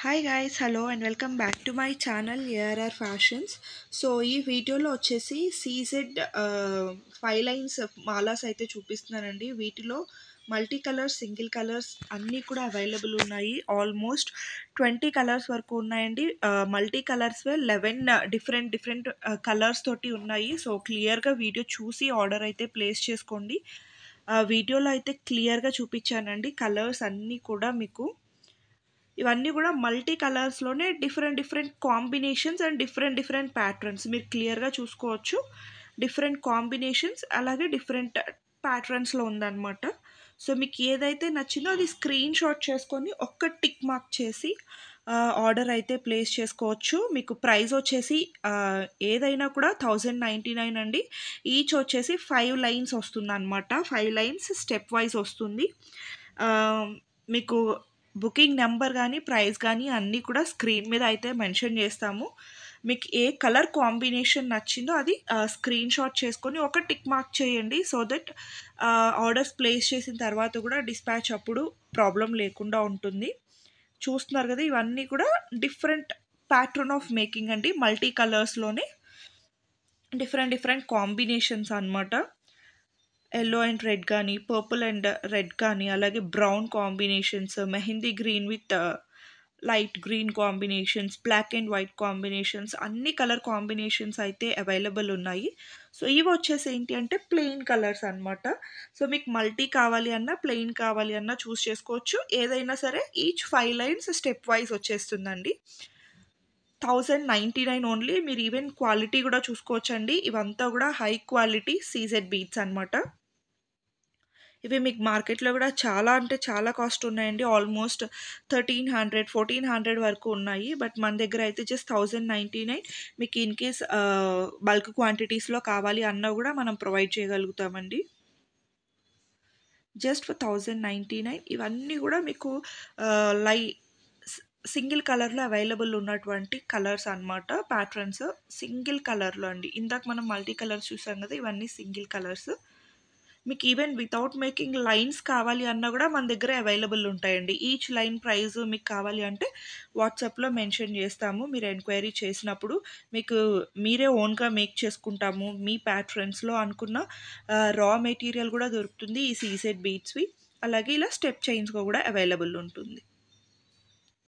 Hi guys, hello and welcome back to my channel ARR fashions. So ఈ వీడియోలో వచ్చేసి CZ 5 lines మాలాస్ అయితే చూపిస్తున్నానండి. వీటిలో మల్టీ కలర్స్, సింగిల్ కలర్స్ అన్నీ కూడా అవైలబుల్ ఉన్నాయి. ఆల్మోస్ట్ 20 కలర్స్ వరకు ఉన్నాయండి. మల్టీ కలర్స్ 11 డిఫరెంట్ కలర్స్ తోటి ఉన్నాయి. సో క్లియర్గా వీడియో చూసి ఆర్డర్ అయితే ప్లేస్ చేసుకోండి. వీడియోలో అయితే క్లియర్గా చూపించానండి. కలర్స్ అన్నీ కూడా మీకు ఇవన్నీ కూడా మల్టీ కలర్స్లోనే different combinations and different patterns మీరు క్లియర్గా చూసుకోవచ్చు. డిఫరెంట్ కాంబినేషన్స్ అలాగే డిఫరెంట్ ప్యాటర్న్స్లో ఉందన్నమాట. సో మీకు ఏదైతే నచ్చిందో అది స్క్రీన్ షాట్ చేసుకొని ఒక్క టిక్ మార్క్ చేసి ఆర్డర్ అయితే ప్లేస్ చేసుకోవచ్చు. మీకు ప్రైస్ వచ్చేసి ఏదైనా కూడా 1099 అండి. ఈచ్ వచ్చేసి 5 లైన్స్ వస్తుంది అనమాట. 5 లైన్స్ స్టెప్ వైజ్ వస్తుంది. మీకు బుకింగ్ నెంబర్ కానీ ప్రైస్ కానీ అన్నీ కూడా స్క్రీన్ మీద అయితే మెన్షన్ చేస్తాము. మీకు ఏ కలర్ కాంబినేషన్ నచ్చిందో అది స్క్రీన్ షాట్ చేసుకొని ఒక టిక్ మార్క్ చేయండి. సో దట్ ఆర్డర్స్ ప్లేస్ చేసిన తర్వాత కూడా డిస్పాచ్ అప్పుడు ప్రాబ్లం లేకుండా ఉంటుంది. చూస్తున్నారు కదా, ఇవన్నీ కూడా డిఫరెంట్ ప్యాటర్న్ ఆఫ్ మేకింగ్ అండి. మల్టీ కలర్స్లోనే డిఫరెంట్ కాంబినేషన్స్ అనమాట. ఎల్లో అండ్ రెడ్ కానీ, పర్పుల్ అండ్ రెడ్ కానీ, అలాగే brown combinations, mehndi green with light green combinations, black and white combinations, అన్ని కలర్ కాంబినేషన్స్ అయితే అవైలబుల్ ఉన్నాయి. సో ఇవి వచ్చేసి ఏంటి అంటే ప్లెయిన్ కలర్స్ అనమాట. సో మీకు మల్టీ కావాలి అన్నా ప్లెయిన్ కావాలి అన్నా చూస్ చేసుకోవచ్చు. ఏదైనా సరే ఈచ్ 5 లైన్స్ స్టెప్ వైజ్ వచ్చేస్తుందండి. 1099 ఓన్లీ. మీరు ఈవెన్ క్వాలిటీ కూడా చూసుకోవచ్చండి. ఇవంతా కూడా హై క్వాలిటీ సీజెడ్ బీట్స్ అనమాట. ఇవి మీకు మార్కెట్లో కూడా చాలా అంటే చాలా కాస్ట్ ఉన్నాయండి. ఆల్మోస్ట్ 1300 1400 వరకు ఉన్నాయి. బట్ మన దగ్గర అయితే జస్ట్ 1099. మీకు ఇన్ కేస్ బల్క్ క్వాంటిటీస్లో కావాలి అన్నా కూడా మనం ప్రొవైడ్ చేయగలుగుతామండి. Just for 1099. ఇవన్నీ కూడా మీకు లై సింగిల్ కలర్లో అవైలబుల్ ఉన్నటువంటి కలర్స్ అనమాట. ప్యాటర్న్స్ సింగిల్ కలర్లో అండి. ఇందాక మనం మల్టీ కలర్స్ చూసాం కదా, ఇవన్నీ సింగిల్ కలర్స్. మీకు ఈవెన్ వితౌట్ మేకింగ్ లైన్స్ కావాలి అన్నా కూడా మన దగ్గర అవైలబుల్ ఉంటాయండి. ఈచ్ లైన్ ప్రైస్ మీకు కావాలి అంటే వాట్సాప్లో మెన్షన్ చేస్తాము. మీరు ఎంక్వైరీ చేసినప్పుడు మీకు మీరే ఓన్గా మేక్ చేసుకుంటాము మీ ప్యాటర్న్స్లో అనుకున్న రా మెటీరియల్ కూడా దొరుకుతుంది ఈ సీసెడ్ బీట్స్వి. అలాగే ఇలా స్టెప్ చైన్స్గా కూడా అవైలబుల్ ఉంటుంది.